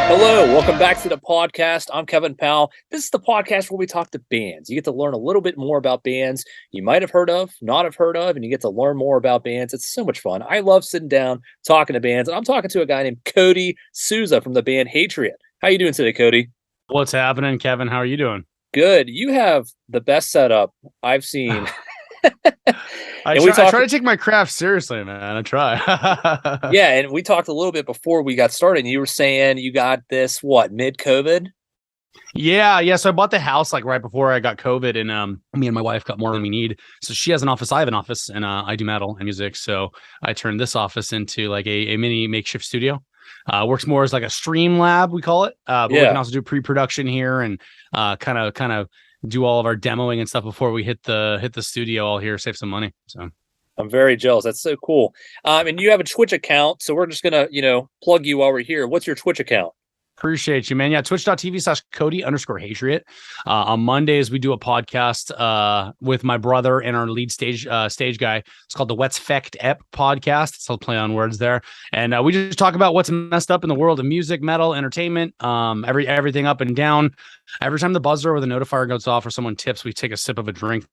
Hello, welcome back to the podcast. I'm Kevin Powell. This is the podcast where we talk to bands. You get to learn a little bit more about bands you might have heard of, not have heard of, and you get to learn more about bands. It's so much fun. I love sitting down, talking to bands, and I'm talking to a guy named Cody Souza from the band Hatriot. How you doing today, Cody? What's happening, Kevin? How are you doing? Good. You have the best setup I've seen. I try to take my craft seriously, man. I try. Yeah, and we talked a little bit before we got started, and you were saying you got this, mid-COVID? Yeah. So I bought the house like right before I got COVID, and me and my wife got more than we need. So she has an office, I have an office, and I do metal and music. So I turned this office into like a mini makeshift studio. Works more as like a stream lab, we call it. But we can also do pre-production here and kind of do all of our demoing and stuff before we hit the studio all here, save some money. So I'm very jealous. That's so cool. And you have a Twitch account, so we're just gonna, plug you while we're here. What's your Twitch account? Appreciate you, man. Yeah, twitch.tv/Cody_Hatriot. On Mondays, we do a podcast with my brother and our lead stage guy. It's called the What's Fecked Ep podcast. It's a play on words there. And we just talk about what's messed up in the world of music, metal, entertainment, everything up and down. Every time the buzzer or the notifier goes off or someone tips, we take a sip of a drink.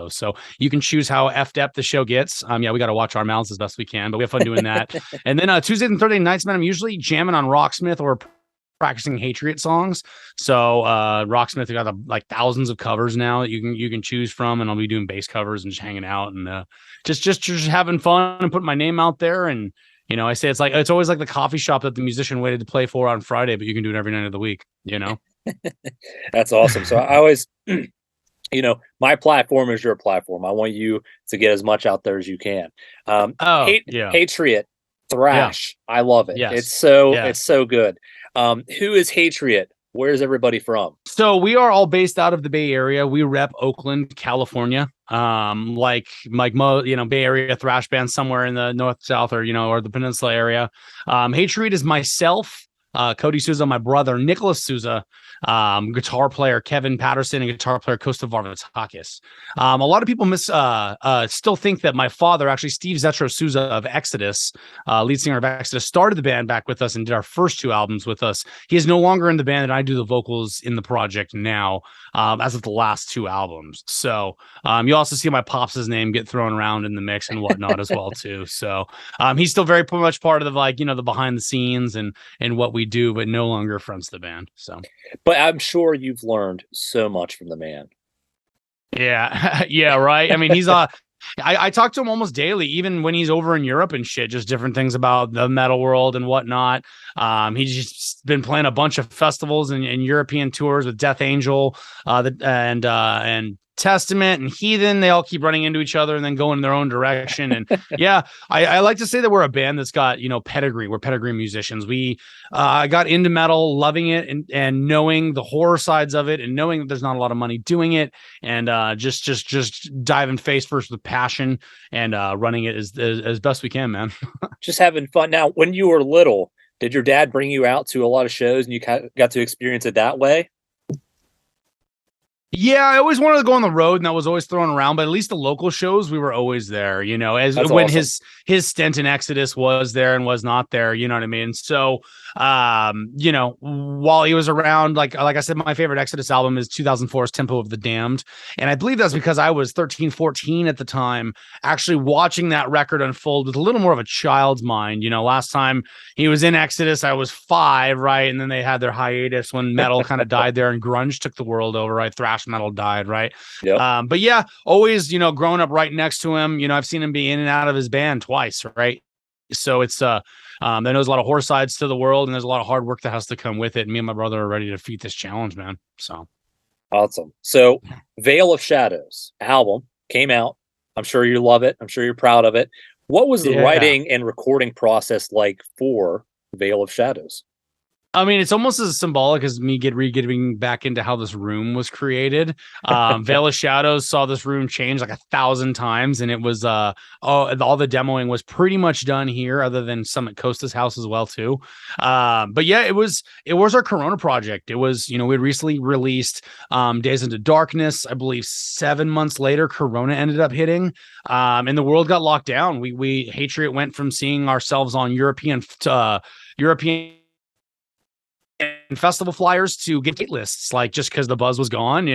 So you can choose how effed up the show gets. We got to watch our mouths as best we can, but we have fun doing that. And then Tuesdays and Thursday nights, man, I'm usually jamming on Rocksmith or practicing Hatriot songs. So Rocksmith, we got like thousands of covers now that you can choose from, and I'll be doing bass covers and just hanging out and just having fun and putting my name out there. And I say it's always like the coffee shop that the musician waited to play for on Friday, but you can do it every night of the week. That's awesome. So I always. My platform is your platform. I want you to get as much out there as you can. Hatriot, thrash. Yeah. I love it. Yes. It's so good. Who is Hatriot? Where's everybody from? So we are all based out of the Bay Area. We rep Oakland, California. Bay Area thrash band somewhere in the north, south, or the peninsula area. Hatriot is myself, Cody Souza, my brother, Nicholas Souza, guitar player Kevin Patterson, and guitar player Kosta Varvatakis. A lot of people still think that my father, actually Steve Zetro Souza of Exodus, lead singer of Exodus, started the band back with us and did our first two albums with us. He is no longer in the band, and I do the vocals in the project now, as of the last two albums. So you also see my pops' name get thrown around in the mix and whatnot as well too. So he's still very much part of the the behind the scenes and what we do, but no longer fronts the band. So, but I'm sure you've learned so much from the man. Yeah, yeah, right. I mean, he's I talk to him almost daily, even when he's over in Europe and shit, just different things about the metal world and whatnot. He's just been playing a bunch of festivals and European tours with Death Angel, and Testament and Heathen. They all keep running into each other and then going in their own direction. And I like to say that we're a band that's got pedigree. We're pedigree musicians. We got into metal, loving it and knowing the horror sides of it, and knowing that there's not a lot of money doing it, and just diving face first with passion and running it as best we can, man. Just having fun. Now, when you were little, did your dad bring you out to a lot of shows and you got to experience it that way? Yeah, I always wanted to go on the road, and that was always thrown around. But at least the local shows, we were always there. As That's when awesome. his stint in Exodus was there and was not there. You know what I mean? So, while he was around, like I said, my favorite Exodus album is 2004's Tempo of the Damned, and I believe that's because I was 13, 14 at the time, actually watching that record unfold with a little more of a child's mind. Last time he was in Exodus, I was 5, right? And then they had their hiatus when metal kind of died there and grunge took the world over, right? Thrash-metal died, right? Yep. But yeah, always, growing up right next to him, I've seen him be in and out of his band twice, right? So it's there's a lot of horror sides to the world, and there's a lot of hard work that has to come with it. And me and my brother are ready to defeat this challenge, man. So awesome. So Veil of Shadows album came out. I'm sure you love it. I'm sure you're proud of it. What was the writing and recording process like for Veil of Shadows? I mean, it's almost as symbolic as me getting back into how this room was created. Veil of Shadows saw this room change like 1,000 times, and it was all the demoing was pretty much done here, other than some at Costa's house as well too. But yeah, it was our Corona project. It was, we had recently released Days into Darkness. I believe 7 months later, Corona ended up hitting, and the world got locked down. We Hatriot went from seeing ourselves on European festival flyers to get lists, like, just because the buzz was gone,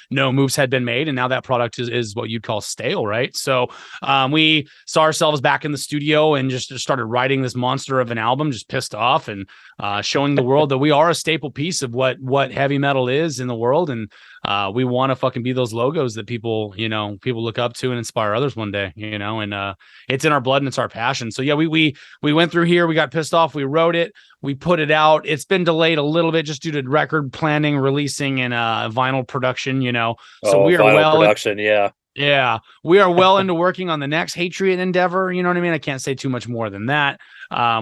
no moves had been made, and now that product is what you'd call stale, right? So we saw ourselves back in the studio and just started writing this monster of an album, just pissed off, and showing the world that we are a staple piece of what heavy metal is in the world, and we want to fucking be those logos that people look up to and inspire others one day, and it's in our blood and it's our passion. So yeah, we went through here, we got pissed off, we wrote it, we put it out. It's been delayed a little bit just due to record planning, releasing, and vinyl production, So we are production, yeah, we are well into working on the next Hatriot endeavor. You know what I mean? I can't say too much more than that.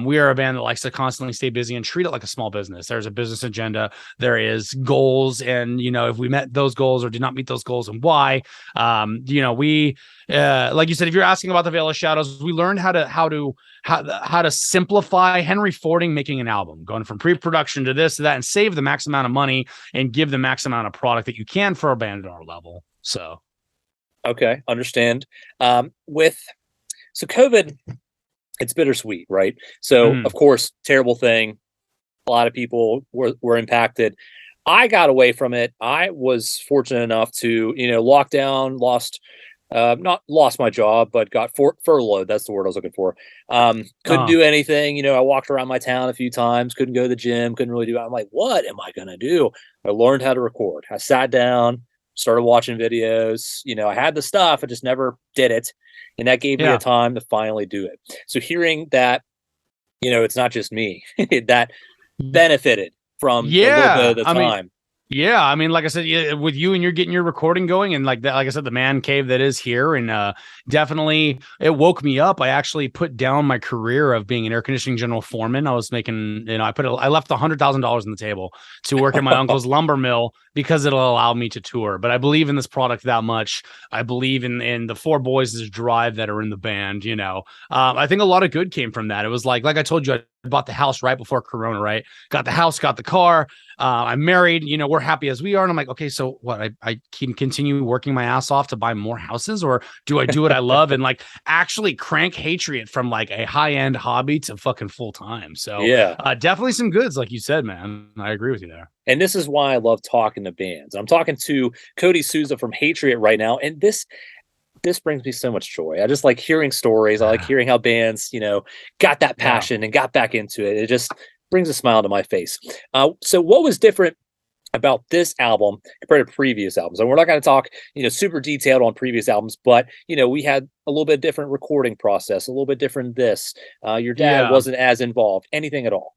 We are a band that likes to constantly stay busy and treat it like a small business. There's a business agenda. There is goals. And, if we met those goals or did not meet those goals, and why, we, like you said, if you're asking about the Veil of Shadows, we learned how to simplify Henry Fording making an album, going from pre-production to this, to that, and save the max amount of money and give the max amount of product that you can for a band at our level. So. Okay. Understand. So COVID, it's bittersweet, right? So of course, terrible thing. A lot of people were impacted. I got away from it. I was fortunate enough to, lock down, not lost my job, but got furloughed. That's the word I was looking for. Couldn't do anything. I walked around my town a few times, couldn't go to the gym, couldn't really do it. I'm like, what am I going to do? I learned how to record. I sat down, started watching videos. I had the stuff, I just never did it. And that gave me a time to finally do it. So hearing that, it's not just me that benefited from a little bit of the time. Yeah, I mean, like I said, with you and you're getting your recording going, and like that, like I said, the man cave that is here, and definitely it woke me up. I actually put down my career of being an air conditioning general foreman. I was making, I left $100,000 on the table to work at my uncle's lumber mill because it'll allow me to tour. But I believe in this product that much. I believe in the four boys' drive that are in the band. I think a lot of good came from that. It was like I told you, I bought the house right before Corona, right? Got the house, got the car. I'm married, we're happy as we are. And I'm like, okay, so what? I can continue working my ass off to buy more houses, or do I do what I love and like actually crank Hatriot from like a high-end hobby to fucking full time? So yeah, definitely some goods, like you said, man. I agree with you there. And this is why I love talking to bands. I'm talking to Cody Souza from Hatriot right now, and this brings me so much joy. I just like hearing stories. I like hearing how bands, got that passion and got back into it. It just brings a smile to my face. So what was different about this album compared to previous albums? And we're not going to talk, super detailed on previous albums, but, we had a little bit different recording process, a little bit different this. Your dad wasn't as involved. Anything at all?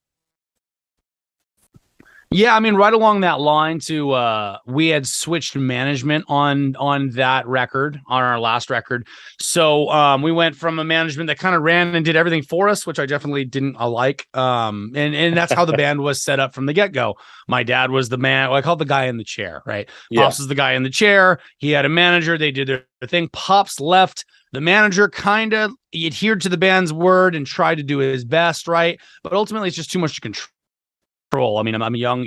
Yeah, I mean, right along that line to we had switched management on that record, on our last record. So we went from a management that kind of ran and did everything for us, which I definitely didn't like. And that's how the band was set up from the get-go. My dad was the man, I called the guy in the chair, right? Yeah. Pops was the guy in the chair. He had a manager. They did their thing. Pops left. The manager kind of adhered to the band's word and tried to do his best, right? But ultimately, it's just too much to control. I mean, I'm a young,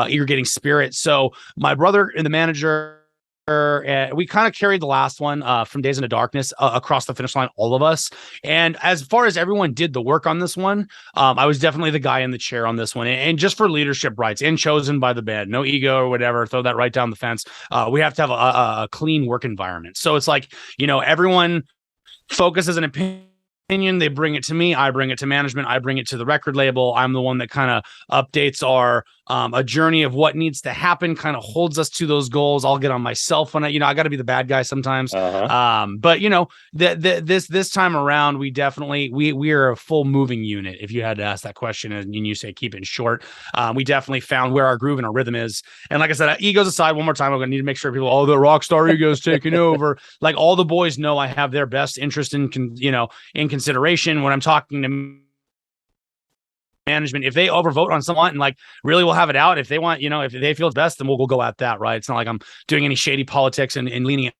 eager getting spirit. So my brother and the manager, we kind of carried the last one from Days into Darkness across the finish line, all of us. And as far as everyone did the work on this one, I was definitely the guy in the chair on this one. And just for leadership rights and chosen by the band, no ego or whatever, throw that right down the fence. We have to have a clean work environment. So it's like, everyone focuses an opinion. They bring it to me, I bring it to management, I bring it to the record label. I'm the one that kind of updates our a journey of what needs to happen, kind of holds us to those goals. I'll get on myself when I got to be the bad guy sometimes. But this time around, we definitely we are a full moving unit. If you had to ask that question and you say keep it short, we definitely found where our groove and our rhythm is. And like I said, egos aside, one more time, I'm gonna need to make sure people, the rock star ego is taking over. Like all the boys know I have their best interest in consideration when I'm talking to management, if they overvote on someone and like really we'll have it out, if they want, if they feel it's best, then we'll go at that, right? It's not like I'm doing any shady politics and leaning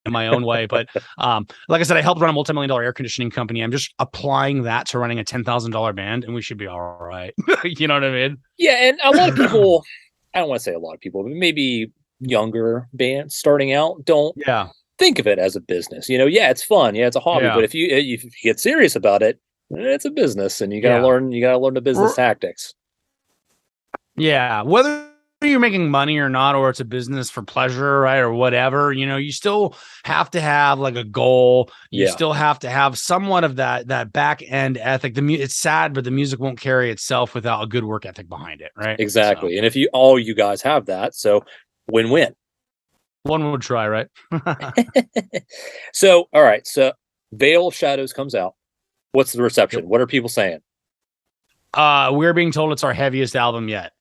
in my own way. But like I said, I helped run a multi-million-dollar air conditioning company. I'm just applying that to running a $10,000 band, and we should be all right. You know what I mean? Yeah, and a lot of people, I don't want to say a lot of people, but maybe younger bands starting out don't think of it as a business. Yeah, it's fun. Yeah, it's a hobby. But if you get serious about it, it's a business, and you gotta learn the business tactics. Yeah, whether you're making money or not, or it's a business for pleasure, right, or whatever, you still have to have like a goal. You still have to have somewhat of that back end ethic. It's sad, but the music won't carry itself without a good work ethic behind it, right? Exactly. So. And if you guys have that, so win-win. One would try, right? So, all right. So, Veil of Shadows comes out. What's the reception? What are people saying? We're being told it's our heaviest album yet.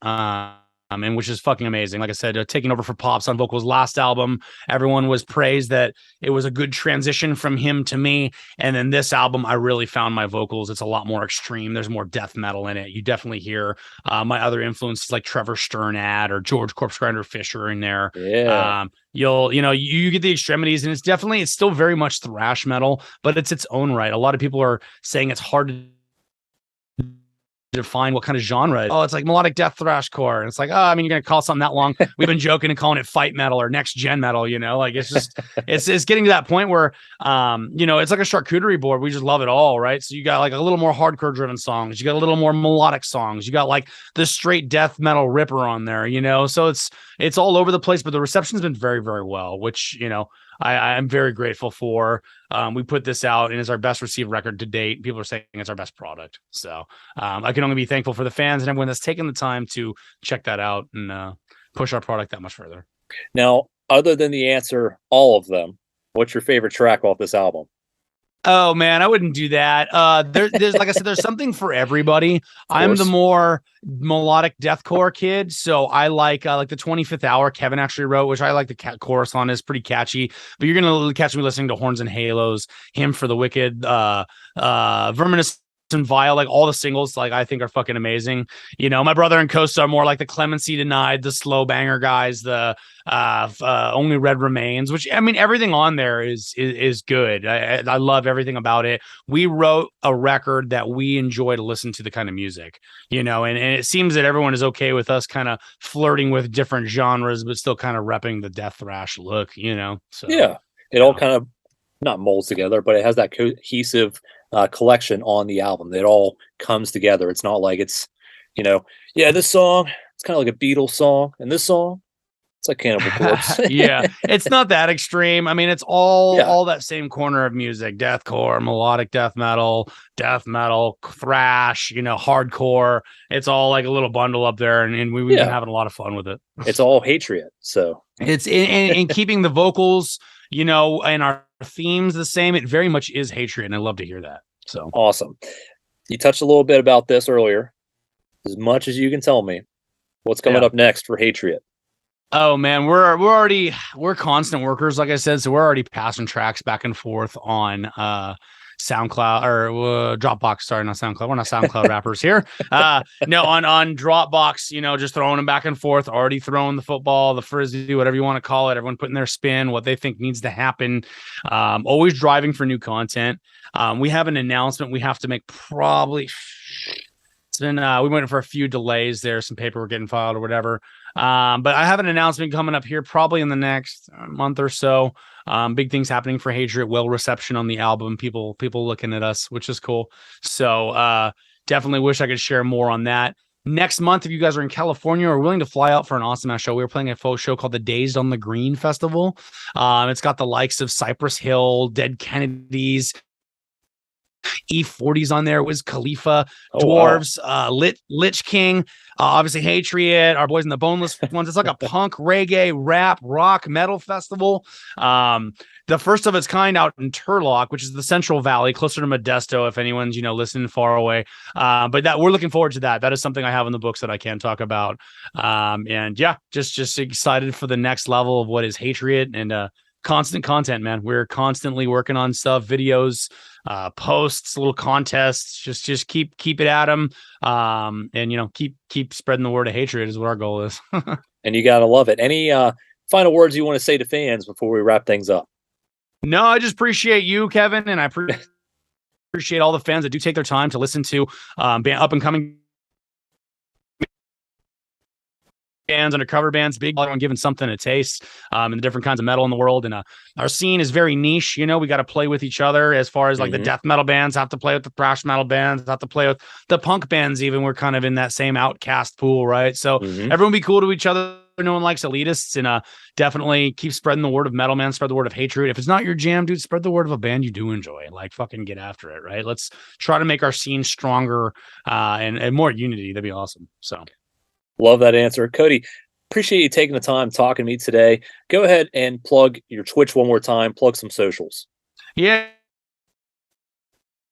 And which is fucking amazing. Like I said, taking over for Pops on vocals last album, everyone was praised that it was a good transition from him to me. And then this album, I really found my vocals. It's a lot more extreme. There's more death metal in it. You definitely hear my other influences like Trevor Sternad or George Corpse Grinder Fisher in there. Yeah. You get the extremities, and it's still very much thrash metal, but it's its own right. A lot of people are saying it's hard to define what kind of genre. Oh, it's like melodic death thrashcore. And it's like, you're gonna call something that long. We've been joking and calling it fight metal or next gen metal, like it's just it's getting to that point where it's like a charcuterie board. We just love it all, right? So you got like a little more hardcore driven songs, you got a little more melodic songs, you got like the straight death metal ripper on there, so it's all over the place, but the reception's been very, very well, which I'm very grateful for. We put this out, and it's our best received record to date. People are saying it's our best product. So I can only be thankful for the fans and everyone that's taken the time to check that out and push our product that much further. Now, other than the answer, all of them, what's your favorite track off this album? Oh man, I wouldn't do that. There's like I said, there's something for everybody. I'm the more melodic deathcore kid, so I like the 25th Hour Kevin actually wrote, which I like the chorus on, is pretty catchy. But you're gonna catch me listening to Horns and Halos, Hymn for the Wicked, Verminous and Vile, like all the singles, like I think are fucking amazing. My brother and Costa are more like the Clemency Denied, the slow banger guys, the Only Red Remains, which everything on there is good. I love everything about it. We wrote a record that we enjoy to listen to the kind of music, and it seems that everyone is okay with us kind of flirting with different genres, but still kind of repping the death thrash look, So yeah, it all kind of not molds together, but it has that cohesive collection on the album. It all comes together. It's not like it's, this song, it's kind of like a Beatles song, and this song, it's like Cannibal Corpse. Yeah, it's not that extreme. It's all that same corner of music: deathcore, melodic death metal, thrash, hardcore. It's all like a little bundle up there, and we've been having a lot of fun with it. It's all Hatriot. So it's in keeping the vocals, and our themes the same. It very much is Hatriot, and I love to hear that. So awesome. You touched a little bit about this earlier. As much as you can tell me, what's coming up next for Hatriot? Oh man, we're constant workers, like I said, so we're already passing tracks back and forth on SoundCloud or Dropbox. Sorry, not SoundCloud. We're not SoundCloud rappers here. No, on Dropbox, just throwing them back and forth, already throwing the football, the frisbee, whatever you want to call it. Everyone putting their spin, what they think needs to happen. Always driving for new content. We have an announcement we have to make probably. It's been, we went for a few delays there, some paperwork getting filed or whatever. But I have an announcement coming up here probably in the next month or so. Big things happening for Hatriot, well reception on the album, people looking at us, which is cool. So definitely wish I could share more on that. Next month, if you guys are in California or willing to fly out for an awesome ass show, we're playing a folk show called the Dazed on the Green Festival. It's got the likes of Cypress Hill, Dead Kennedys, E40s on there, Wiz Khalifa, Dwarves, Lich King, obviously Hatriot, our boys in the Boneless Ones. It's like a punk, reggae, rap, rock, metal festival. The first of its kind out in Turlock, which is the Central Valley, closer to Modesto, if anyone's, listening far away. But that we're looking forward to that. That is something I have in the books that I can talk about. And yeah, just excited for the next level of what is Hatriot and constant content, man. We're constantly working on stuff, videos, posts, little contests. Just keep it at them, and keep spreading the word of Hatriot is what our goal is. And you gotta love it. Any final words you want to say to fans before we wrap things up? No, I just appreciate you, Kevin, and I appreciate all the fans that do take their time to listen to up and coming bands, undercover bands, big one, giving something a taste, and the different kinds of metal in the world. And our scene is very niche. We got to play with each other as far as like the death metal bands have to play with the thrash metal bands, have to play with the punk bands. Even we're kind of in that same outcast pool, right? So everyone be cool to each other. No one likes elitists, and definitely keep spreading the word of metal, man. Spread the word of Hatriot. If it's not your jam, dude, spread the word of a band you do enjoy. Like, fucking get after it, right? Let's try to make our scene stronger and more unity. That'd be awesome. So, love that answer, Cody. Appreciate you taking the time talking to me today. Go ahead and plug your Twitch one more time. Plug some socials. Yeah.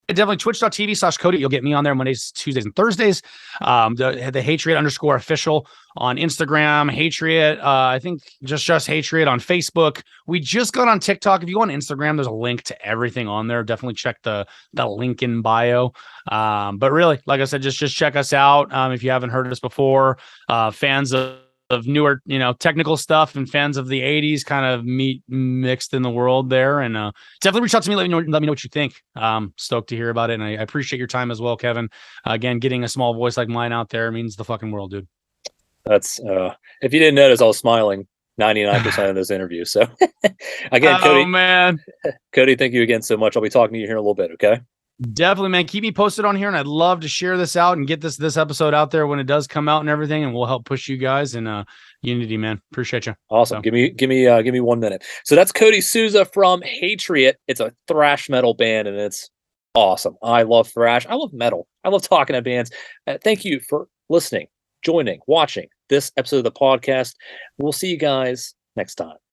Definitely twitch.tv/Cody. You'll get me on there Mondays, Tuesdays, and Thursdays. The Hatriot _official on Instagram, Hatriot. I think just Hatriot on Facebook. We just got on TikTok. If you go on Instagram, there's a link to everything on there. Definitely check the link in bio. But really, like I said, just check us out. If you haven't heard us before, fans of newer, technical stuff and fans of the 80s kind of mixed in the world there. And definitely reach out to me. Let me know what you think. Stoked to hear about it. And I appreciate your time as well, Kevin. Again, getting a small voice like mine out there means the fucking world, dude. That's if you didn't notice, I was smiling 99% of those interviews. So again, Cody, man, Cody, thank you again so much. I'll be talking to you here in a little bit. Okay. Definitely, man. Keep me posted on here, and I'd love to share this out and get this episode out there when it does come out and everything, and we'll help push you guys in unity, man. Appreciate you. Awesome. So. Give me 1 minute. So that's Cody Souza from Hatriot. It's a thrash metal band, and it's awesome. I love thrash. I love metal. I love talking to bands. Thank you for listening, joining, watching this episode of the podcast. We'll see you guys next time.